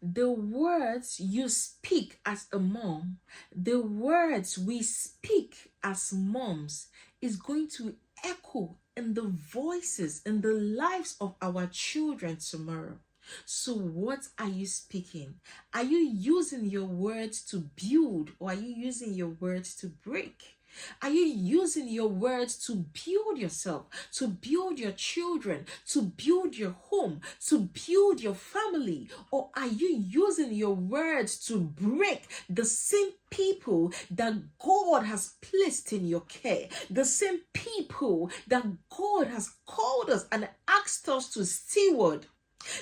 The words you speak as a mom, the words we speak as moms is going to echo in the voices and the lives of our children tomorrow. So, what are you speaking? Are you using your words to build, or are you using your words to break? Are you using your words to build yourself, to build your children, to build your home, to build your family? Or are you using your words to break the same people that God has placed in your care, the same people that God has called us and asked us to steward?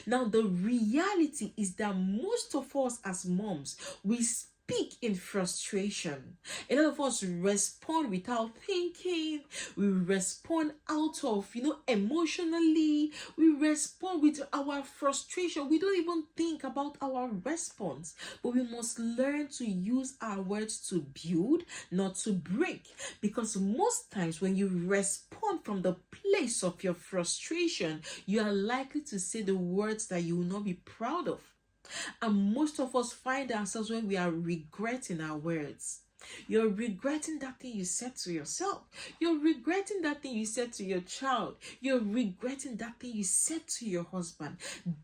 Now, the reality is that most of us as moms, we speak in frustration. A lot of us respond without thinking. We respond out of, emotionally. We respond with our frustration. We don't even think about our response. But we must learn to use our words to build, not to break. Because most times when you respond from the place of your frustration, you are likely to say the words that you will not be proud of. And most of us find ourselves when we are regretting our words. You're regretting that thing you said to yourself. You're regretting that thing you said to your child. You're regretting that thing you said to your husband.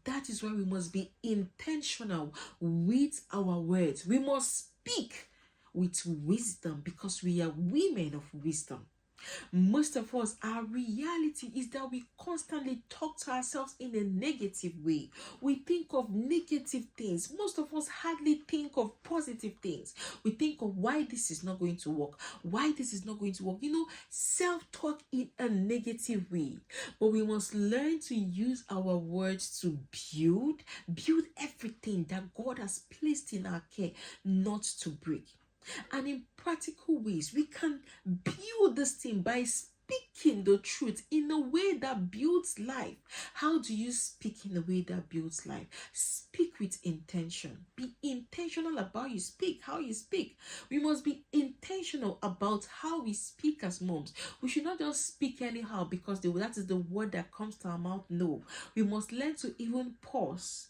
That is why we must be intentional with our words. We must speak with wisdom because we are women of wisdom. Most of us, our reality is that we constantly talk to ourselves in a negative way. We think of negative things. Most of us hardly think of positive things. We think of why this is not going to work, why this is not going to work. Self-talk in a negative way. But we must learn to use our words to build everything that God has placed in our care, not to break. And in practical ways, we can build this thing by speaking the truth in a way that builds life. How do you speak in a way that builds life? Speak with intention. Be intentional about how you speak. We must be intentional about how we speak as moms. We should not just speak anyhow because that is the word that comes to our mouth. No, we must learn to even pause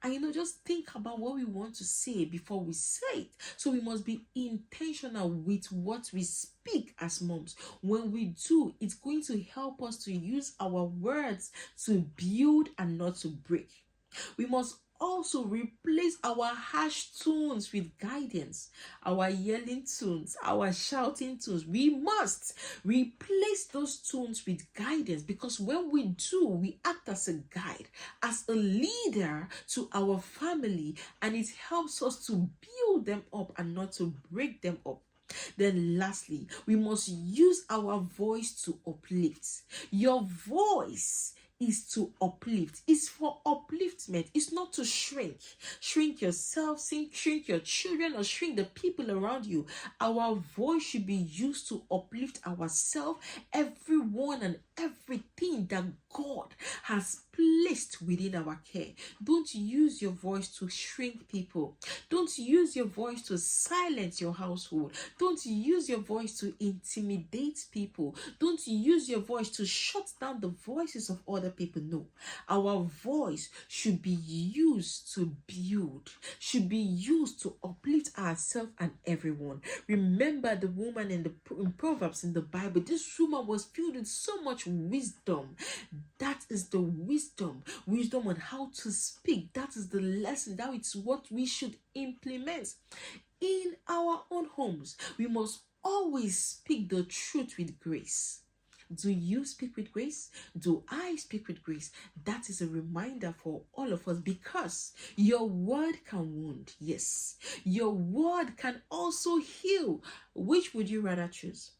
and just think about what we want to say before we say it. So we must be intentional with what we speak as moms. When we do, it's going to help us to use our words to build and not to break. We must also replace our harsh tones with guidance, our yelling tones, our shouting tones. We must replace those tones with guidance, because when we do, we act as a guide, as a leader to our family, and it helps us to build them up and not to break them up. Then lastly, we must use our voice to uplift. Your voice is to uplift. It's for upliftment. It's not to shrink yourself, shrink your children, or shrink the people around you. Our voice should be used to uplift ourselves, everyone, and everything that God has placed within our care. Don't use your voice to shrink people. Don't use your voice to silence your household. Don't use your voice to intimidate people. Don't use your voice to shut down the voices of other people. No, our voice should be used to build, should be used to uplift ourselves and everyone. Remember the woman in Proverbs in the Bible. This woman was filled with so much wisdom. That is the wisdom on how to speak. That is the lesson. That is what we should implement in our own homes. We must always speak the truth with grace. Do you speak with grace? Do I speak with grace? That is a reminder for all of us, because your word can wound. Yes, your word can also heal. Which would you rather choose?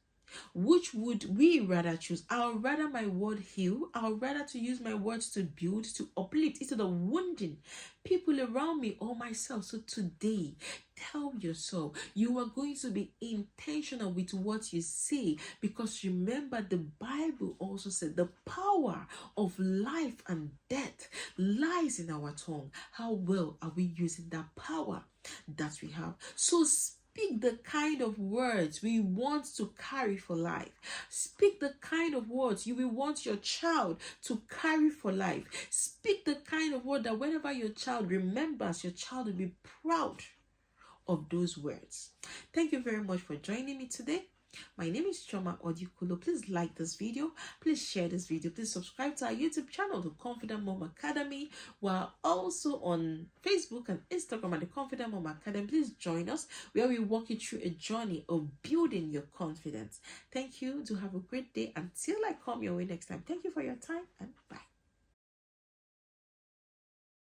Which would we rather choose? I would rather my word heal. I would rather to use my words to build, to uplift, instead of wounding people around me or myself. So today, tell yourself you are going to be intentional with what you say, because remember, the Bible also said the power of life and death lies in our tongue. How well are we using that power that we have? So Speak the kind of words we want to carry for life. Speak the kind of words you will want your child to carry for life. Speak the kind of word that whenever your child remembers, your child will be proud of those words. Thank you very much for joining me today. My name is Chioma Odikulo. Please like this video. Please share this video. Please subscribe to our YouTube channel, The Confident Mom Academy. We're also on Facebook and Instagram at The Confident Mom Academy. Please join us where we walk you through a journey of building your confidence. Thank you. Do have a great day. Until I come your way next time. Thank you for your time and bye.